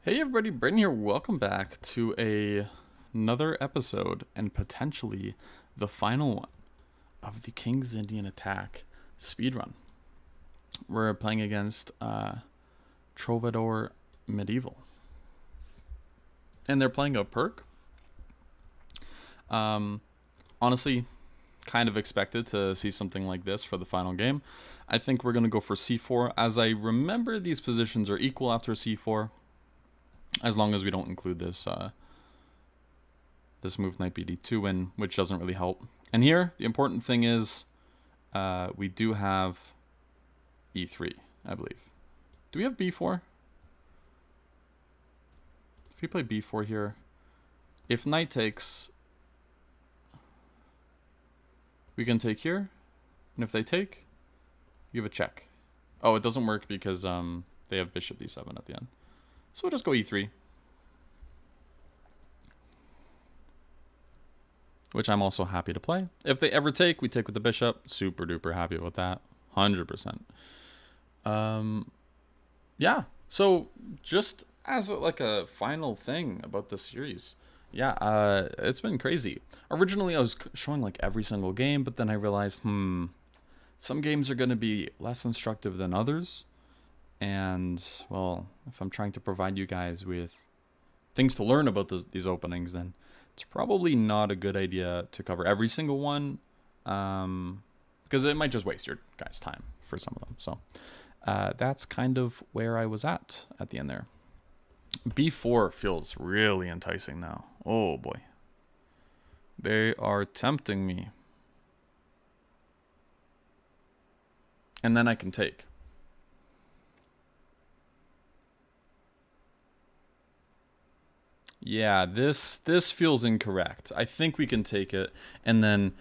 Hey everybody, Brendan here. Welcome back to another episode and potentially the final one of the King's Indian Attack speedrun. We're playing against Trovador Medieval. And they're playing a perk. Honestly, kind of expected to see something like this for the final game. I think we're going to go for c4. As I remember, these positions are equal after c4. As long as we don't include this this move knight bd2 in, which doesn't really help. And here, the important thing is we do have e3, I believe. Do we have b4? If we play b4 here, if knight takes, we can take here. And if they take, you have a check. Oh, it doesn't work because they have bishop d7 at the end. So we'll just go e3. Which I'm also happy to play. If they ever take, we take with the bishop. Super duper happy with that. 100%. Yeah. So just as a final thing about the series. Yeah, it's been crazy. Originally I was showing like every single game, but then I realized, some games are going to be less instructive than others. And, well, if I'm trying to provide you guys with things to learn about these openings, then it's probably not a good idea to cover every single one, because it might just waste your guys' time for some of them. So that's kind of where I was at the end there. B4 feels really enticing now. Oh, boy. They are tempting me. And then I can take. Yeah, this feels incorrect. I think we can take it, and then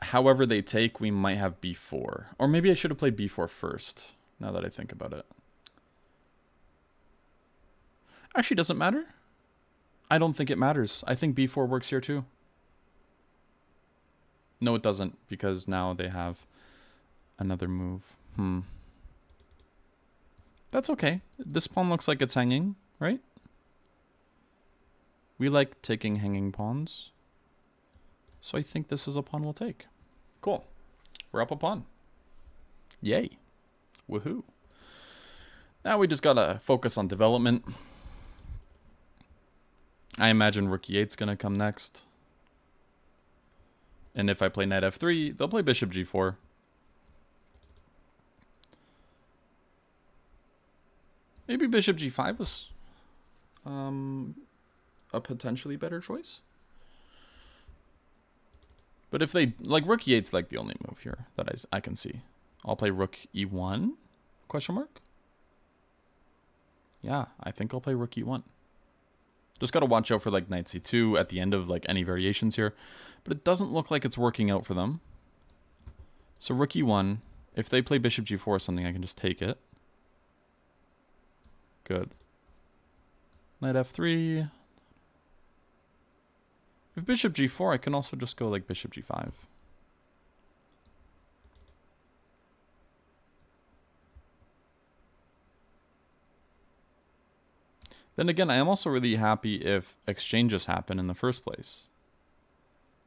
however they take, we might have b4. Or maybe I should have played b4 first, now that I think about it. Actually, doesn't matter. I don't think it matters. I think b4 works here too. No, it doesn't, because now they have another move. That's okay. This pawn looks like it's hanging, right? We like taking hanging pawns. So I think this is a pawn we'll take. Cool. We're up a pawn. Yay. Woohoo. Now we just gotta focus on development. I imagine rook e8's gonna come next. And if I play knight f3, they'll play bishop g4. Maybe bishop g5 was a potentially better choice. But if they, like, rook e8's like the only move here that I can see. I'll play rook e1, question mark? Yeah, I think I'll play rook e1. Just got to watch out for, like, knight c2 at the end of, like, any variations here. But it doesn't look like it's working out for them. So rook e1, if they play bishop g4 or something, I can just take it. Good. Knight f3. If bishop g4, I can also just go like bishop g5. Then again, I am also really happy if exchanges happen in the first place.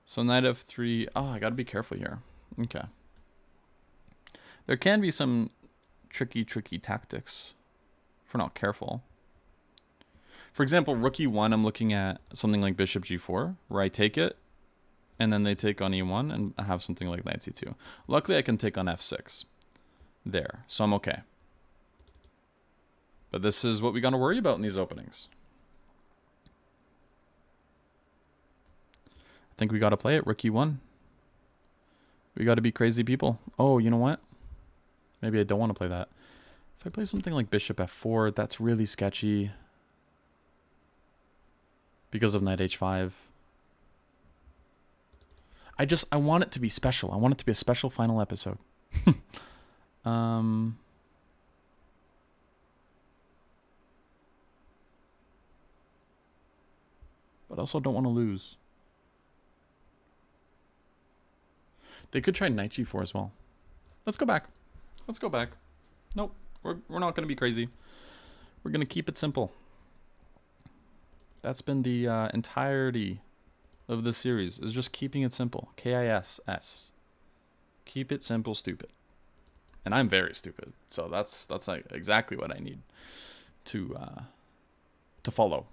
So knight f3. Oh, I gotta be careful here. Okay. There can be some tricky tactics if we're not careful. For example, rook e1, I'm looking at something like bishop g4, where I take it, and then they take on e1, and I have something like knight c2. Luckily, I can take on f6 there, so I'm okay. But this is what we got to worry about in these openings. I think we got to play it, rook e1. We got to be crazy people. Oh, you know what? Maybe I don't want to play that. If I play something like bishop f4, that's really sketchy. Because of knight h5. I want it to be special. I want it to be a special final episode. But also don't want to lose. They could try knight g4 as well. Let's go back. Let's go back. Nope. We're not going to be crazy. We're going to keep it simple. That's been the entirety of this series, is just keeping it simple. KISS. Keep it simple, stupid. And I'm very stupid, so that's like exactly what I need to follow.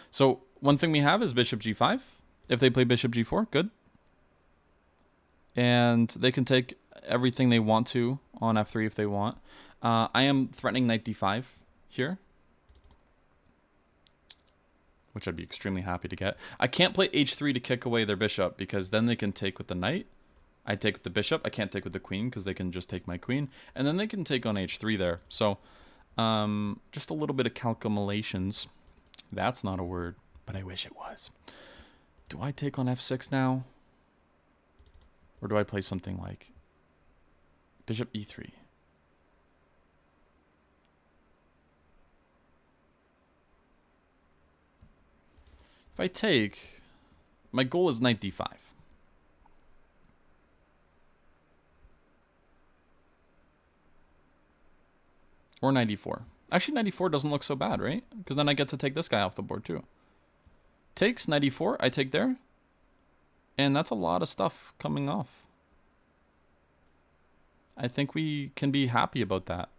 So one thing we have is bishop g5. If they play bishop g4, good. And they can take everything they want to on f3 if they want. I am threatening knight d5 here, which I'd be extremely happy to get. I can't play h3 to kick away their bishop because then they can take with the knight. I take with the bishop. I can't take with the queen because they can just take my queen. And then they can take on h3 there. So just a little bit of calculations. That's not a word, but I wish it was. Do I take on f6 now? Or do I play something like bishop e3? If I take, my goal is knight d5. Or knight e4. Actually, knight e4 doesn't look so bad, right? Because then I get to take this guy off the board too. Takes, knight e4, I take there. And that's a lot of stuff coming off. I think we can be happy about that.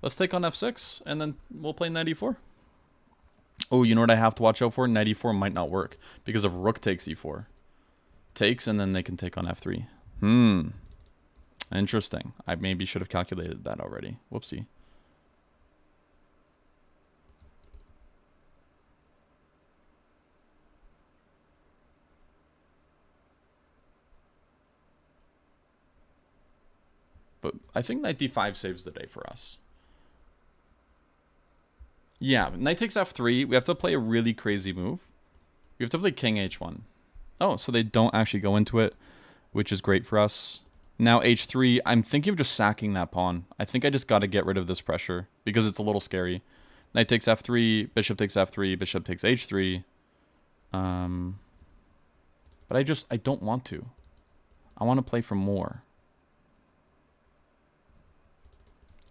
Let's take on f6, and then we'll play knight e4. Oh, you know what I have to watch out for? Knight e4 might not work, because if rook takes e4. Takes, and then they can take on f3. Interesting. I maybe should have calculated that already. Whoopsie. But I think knight d5 saves the day for us. Yeah, knight takes f3. We have to play a really crazy move. We have to play king h1. Oh, so they don't actually go into it, which is great for us. Now h3, I'm thinking of just sacking that pawn. I think I just got to get rid of this pressure because it's a little scary. Knight takes f3, bishop takes f3, bishop takes h3. But I don't want to. I want to play for more.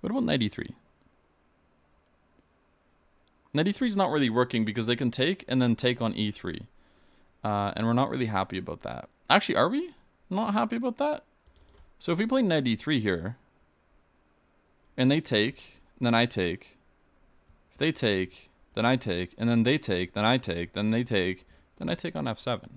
What about knight e3? Knight e3 is not really working because they can take and then take on e3. And we're not really happy about that. Actually, are we not happy about that? So if we play knight e3 here, and they take, then I take. If they take, then I take, and then they take, then I take, then they take, then I take on f7.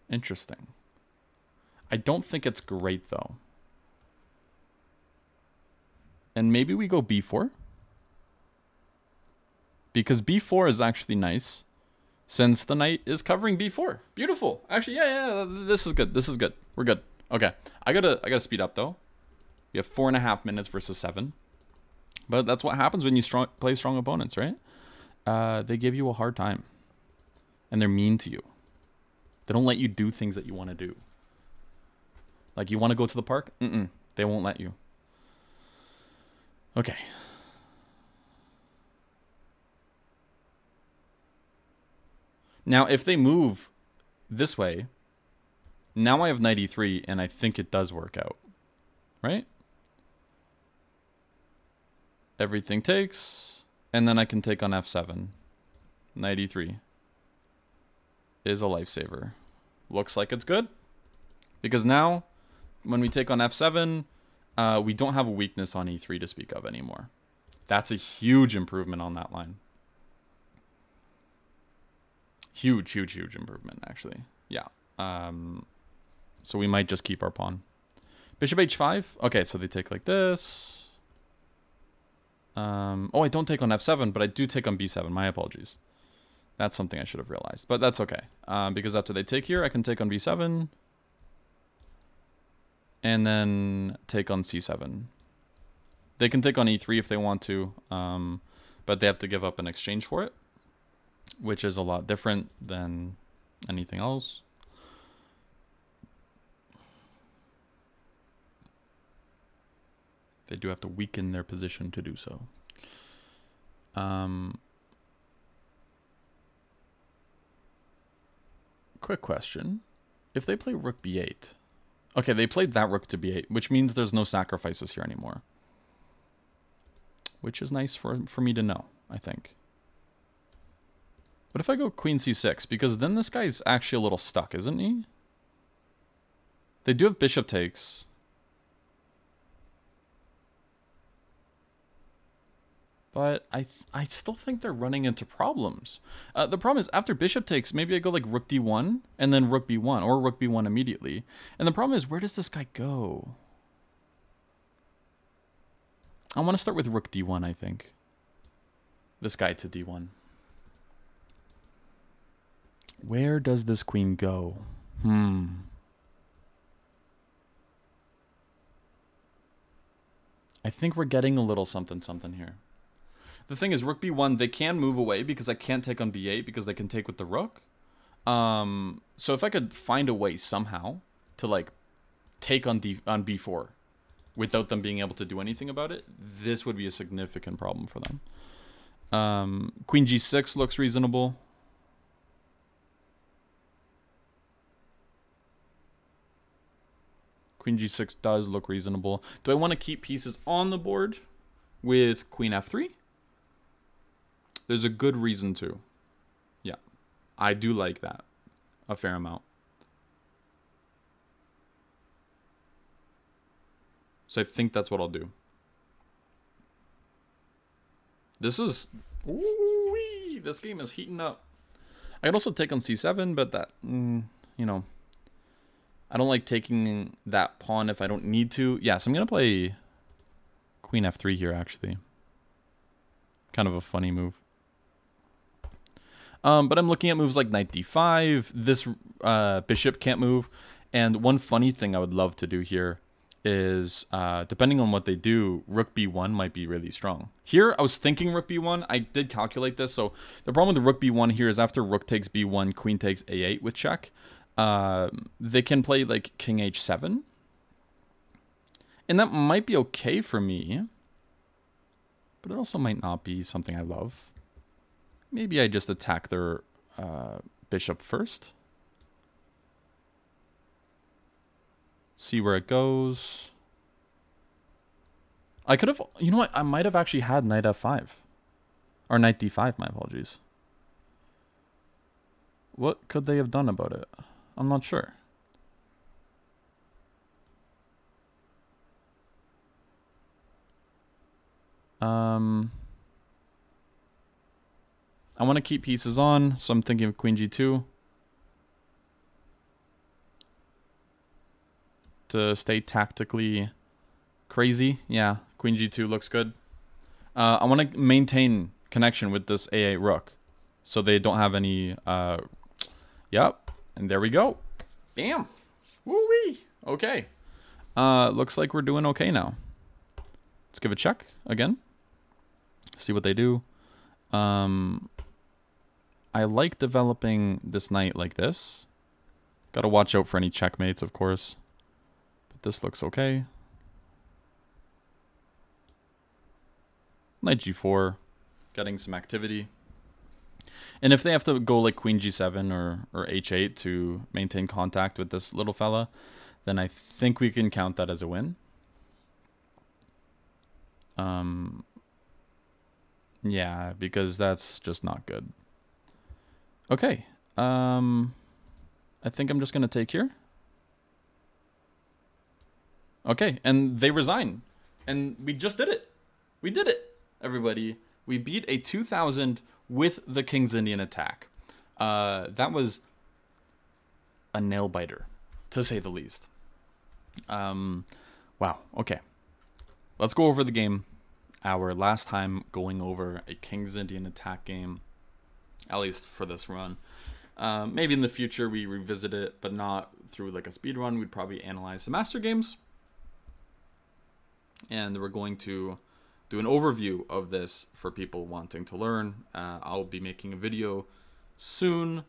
Interesting. I don't think it's great, though. And maybe we go b4? Because b4 is actually nice, since the knight is covering b4. Beautiful. Actually, yeah, this is good. This is good. We're good. Okay. I gotta speed up, though. We have 4.5 minutes versus 7. But that's what happens when you play strong opponents, right? They give you a hard time. And they're mean to you. They don't let you do things that you want to do. Like, you want to go to the park? They won't let you. Okay. Now, if they move this way, now I have knight e3, and I think it does work out. Right? Everything takes, and then I can take on f7. Knight e3 is a lifesaver. Looks like it's good. Because now, when we take on f7, we don't have a weakness on e3 to speak of anymore. That's a huge improvement on that line. Huge improvement, actually. Yeah. So we might just keep our pawn. Bishop h5. Okay, so they take like this. Oh, I don't take on f7, but I do take on b7. My apologies. That's something I should have realized. But that's okay. Because after they take here, I can take on b7. And then take on c7. They can take on e3 if they want to. But they have to give up an exchange for it, which is a lot different than anything else. They do have to weaken their position to do so. Quick question. If they play rook b8. Okay, they played that rook to b8, which means there's no sacrifices here anymore. Which is nice for me to know, I think. What if I go queen c6? Because then this guy's actually a little stuck, isn't he? They do have bishop takes. But I still think they're running into problems. The problem is after bishop takes, maybe I go like rook d1 and then rook b1 or rook b1 immediately. And the problem is, where does this guy go? I want to start with rook d1, I think. This guy to d1. Where does this queen go? I think we're getting a little something here. The thing is, rook b1, they can move away because I can't take on b8 because they can take with the rook. So if I could find a way somehow to like take on b4 without them being able to do anything about it, this would be a significant problem for them. Queen g6 looks reasonable. Queen g6 does look reasonable. Do I want to keep pieces on the board with queen f3? There's a good reason to. Yeah, I do like that a fair amount. So I think that's what I'll do. This is... Ooh-wee, this game is heating up. I could also take on c7, but that... you know... I don't like taking that pawn if I don't need to. Yes, I'm going to play queen f3 here, actually. Kind of a funny move. But I'm looking at moves like knight d5. This bishop can't move. And one funny thing I would love to do here is, depending on what they do, rook b1 might be really strong. Here, I was thinking rook b1. I did calculate this. So the problem with the rook b1 here is after rook takes b1, queen takes a8 with check. They can play like king h7. And that might be okay for me. But it also might not be something I love. Maybe I just attack their bishop first. See where it goes. I could have... You know what? I might have actually had knight f5. Or knight d5, my apologies. What could they have done about it? I'm not sure. I want to keep pieces on, so I'm thinking of queen g2. To stay tactically crazy. Yeah, queen g2 looks good. I want to maintain connection with this a8 rook. So they don't have any... Yep. And there we go. Bam. Woo-wee. Okay. Looks like we're doing okay now. Let's give a check again. See what they do. I like developing this knight like this. Got to watch out for any checkmates, of course. But this looks okay. Knight g4. Getting some activity. And if they have to go like queen g7 or h8 to maintain contact with this little fella, then I think we can count that as a win. Yeah, because that's just not good. Okay. I think I'm just going to take here. Okay, and they resign. And we just did it. We did it, everybody. We beat a 2000 with the King's Indian attack. That was a nail biter, to say the least. Wow, okay. Let's go over the game. Our last time going over a King's Indian attack game, at least for this run. Maybe in the future we revisit it, but not through like a speed run. We'd probably analyze the master games. And we're going to do an overview of this for people wanting to learn. I'll be making a video soon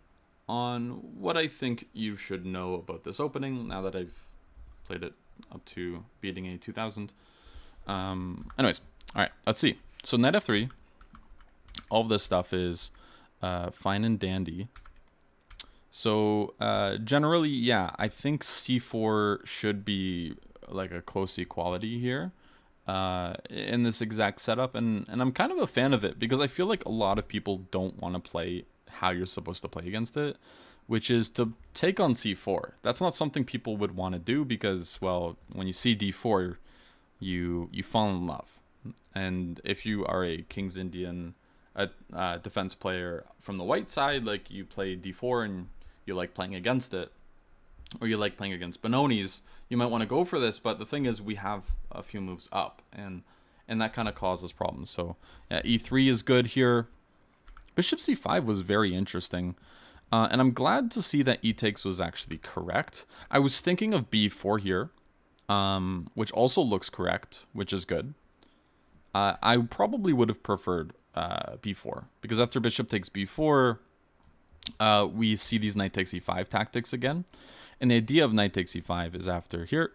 on what I think you should know about this opening now that I've played it up to beating a 2000. Anyways, all right, let's see. So knight f3, all of this stuff is fine and dandy. So generally, yeah, I think c4 should be like a close equality here in this exact setup, and I'm kind of a fan of it because I feel like a lot of people don't want to play how you're supposed to play against it, which is to take on c4. That's not something people would want to do because, well, when you see d4, you fall in love, and if you are a King's Indian defense player from the white side, like you play d4 and you like playing against it, or you like playing against Benoni's, you might want to go for this. But the thing is, we have a few moves up, and that kind of causes problems. So yeah, e3 is good here. Bishop c5 was very interesting. And I'm glad to see that e takes was actually correct. I was thinking of b4 here, which also looks correct, which is good. I probably would have preferred b4, because after bishop takes b4, we see these knight takes e5 tactics again. And the idea of knight takes e5 is after here,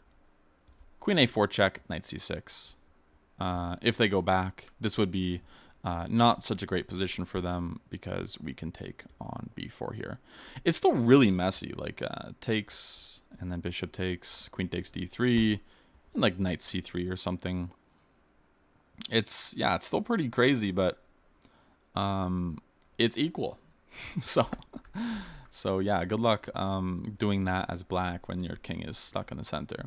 queen a4 check, knight c6. If they go back, this would be not such a great position for them because we can take on b4 here. It's still really messy, like takes, and then bishop takes, queen takes d3, and like knight c3 or something. It's still pretty crazy, but it's equal. So yeah, good luck doing that as black when your king is stuck in the center.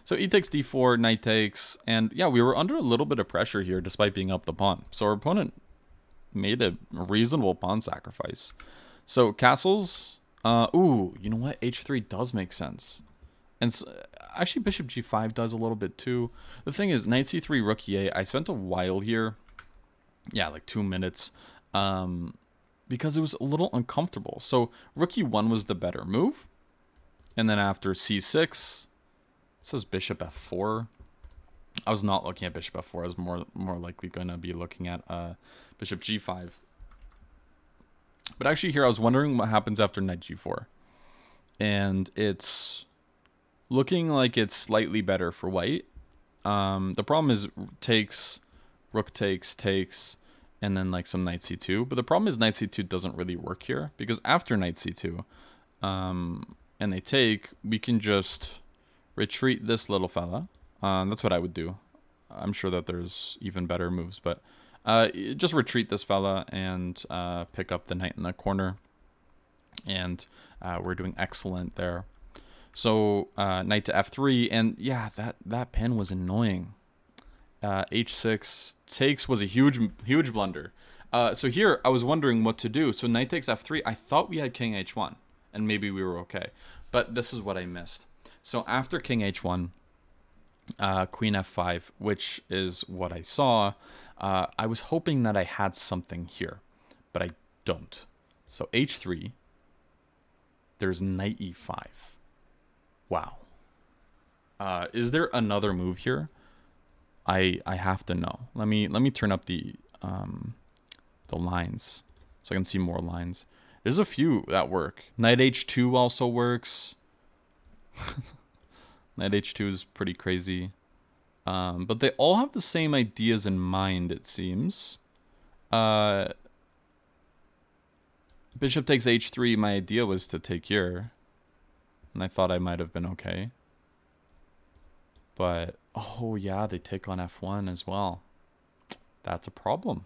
So e takes d4, knight takes, and yeah, we were under a little bit of pressure here despite being up the pawn. So our opponent made a reasonable pawn sacrifice. So castles, ooh, you know what? h3 does make sense. And so, actually bishop g5 does a little bit too. The thing is, knight c3, rook e8, I spent a while here. Yeah, like 2 minutes. Because it was a little uncomfortable. So rook e1 was the better move. And then after c6, it says bishop f4. I was not looking at bishop f4. I was more likely going to be looking at bishop g5. But actually here I was wondering what happens after knight g4. And it's looking like it's slightly better for white. The problem is takes, rook takes, and then like some knight c2. But the problem is knight c2 doesn't really work here, because after knight c2 and they take, we can just retreat this little fella. That's what I would do. I'm sure that there's even better moves, but just retreat this fella and pick up the knight in the corner. And we're doing excellent there. So knight to f3, and yeah, that pin was annoying. H6 takes was a huge blunder. So here I was wondering what to do. So knight takes f3. I thought we had king h1, and maybe we were okay. But this is what I missed. So after king h1, queen f5, which is what I saw. I was hoping that I had something here, but I don't. So h3. There's knight e5. Wow. Is there another move here? I have to know. Let me turn up the lines so I can see more lines. There's a few that work. Knight h2 also works. Knight h2 is pretty crazy. But they all have the same ideas in mind, it seems. Bishop takes h3. My idea was to take here, and I thought I might have been okay. But, oh yeah, they take on f1 as well. That's a problem.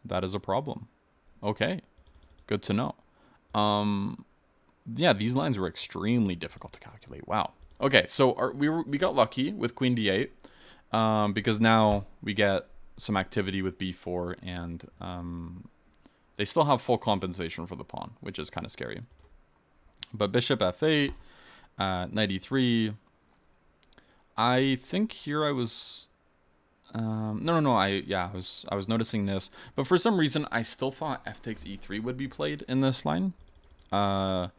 That is a problem. Okay, good to know. Yeah, these lines were extremely difficult to calculate. Wow. Okay, so we got lucky with queen d8, because now we get some activity with b4, and they still have full compensation for the pawn, which is kind of scary. But bishop f8, knight e3. I think here I was I was noticing this, but for some reason I still thought f takes e3 would be played in this line, and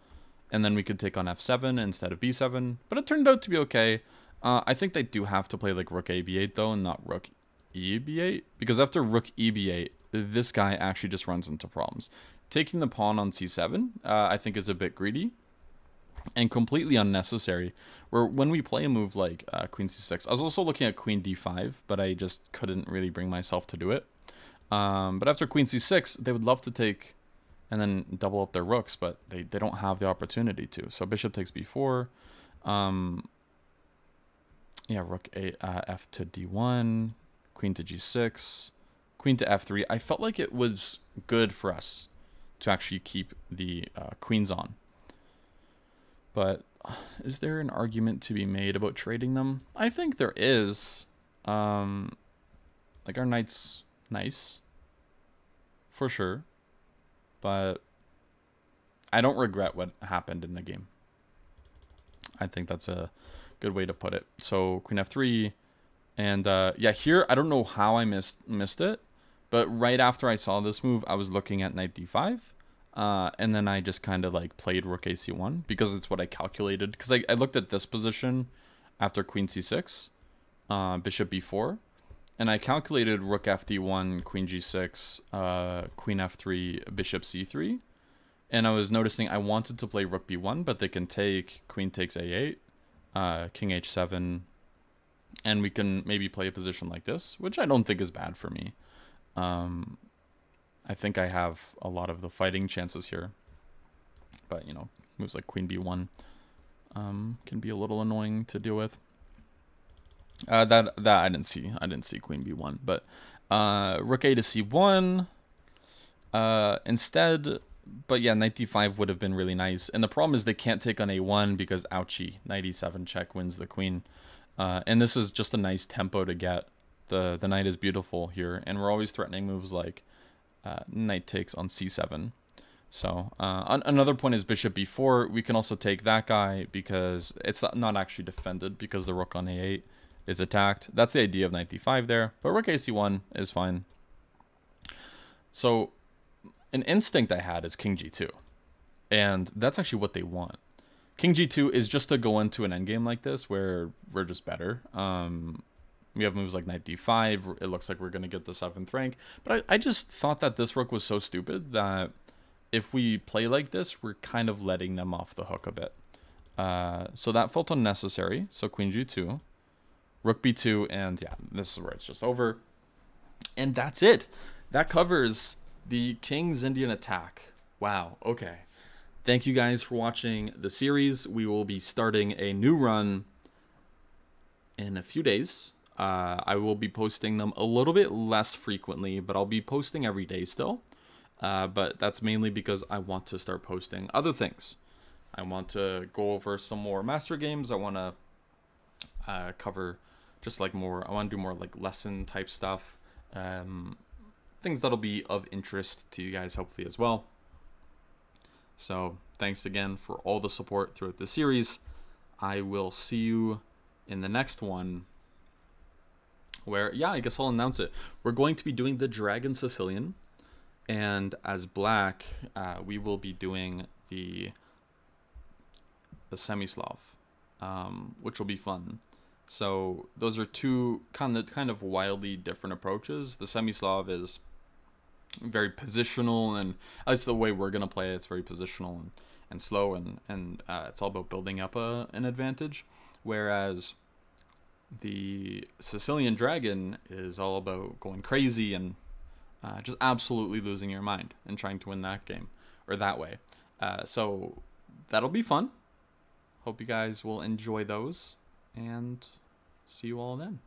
then we could take on f7 instead of b7, but it turned out to be okay. I think they do have to play like rook a b8 though, and not rook e b8, because after rook e b8, this guy actually just runs into problems. Taking the pawn on c7, I think is a bit greedy and completely unnecessary. Where when we play a move like queen c6, I was also looking at queen d5, but I just couldn't really bring myself to do it. But after queen c6, they would love to take and then double up their rooks, but they don't have the opportunity to. So bishop takes b4. Yeah, rook f to d1, queen to g6, queen to f3. I felt like it was good for us to actually keep the queens on. But is there an argument to be made about trading them? I think there is. Like, our knight's nice, for sure, but I don't regret what happened in the game. I think that's a good way to put it. So queen f3, and yeah, here I don't know how I missed it, but right after I saw this move, I was looking at knight d5, and then I just kind of like played rook ac1 because it's what I calculated. Because I looked at this position after queen c6, bishop b4. And I calculated rook fd1, queen g6, queen f3, bishop c3. And I was noticing I wanted to play rook b1, but they can take queen takes a8, king h7, and we can maybe play a position like this, which I don't think is bad for me. I think I have a lot of the fighting chances here. But, you know, moves like queen b1 can be a little annoying to deal with. That I didn't see. I didn't see queen b1, but rook a to c1 instead. But yeah, knight d5 would have been really nice. And the problem is they can't take on a1 because ouchie, knight e7 check wins the queen. And this is just a nice tempo to get. The knight is beautiful here, and we're always threatening moves like knight takes on c7. So another point is bishop b4. We can also take that guy because it's not actually defended because the rook on a8 is attacked. That's the idea of knight d5 there, but rook ac1 is fine. So an instinct I had is king g2, and that's actually what they want. King g2 is just to go into an endgame like this where we're just better. We have moves like knight d5. It looks like we're going to get the 7th rank, but I just thought that this rook was so stupid that if we play like this, we're kind of letting them off the hook a bit. So that felt unnecessary. So queen g2, rook b2, and yeah, this is where it's just over. And that's it. That covers the King's Indian attack. Wow, okay. Thank you guys for watching the series. We will be starting a new run in a few days. I will be posting them a little bit less frequently, but I'll be posting every day still. But that's mainly because I want to start posting other things. I want to go over some more master games. I want to cover just like more, I want to do more like lesson type stuff. Things that'll be of interest to you guys hopefully as well. So thanks again for all the support throughout the series. I will see you in the next one where, yeah, I guess I'll announce it. We're going to be doing the Dragon Sicilian, and as black, we will be doing the Semi-Slav, which will be fun. So those are two kind of wildly different approaches. The Semi-Slav is very positional, and that's the way we're gonna play it. It's very positional and slow, and it's all about building up an advantage. Whereas the Sicilian Dragon is all about going crazy and just absolutely losing your mind and trying to win that game or that way. So that'll be fun. Hope you guys will enjoy those, and see you all then.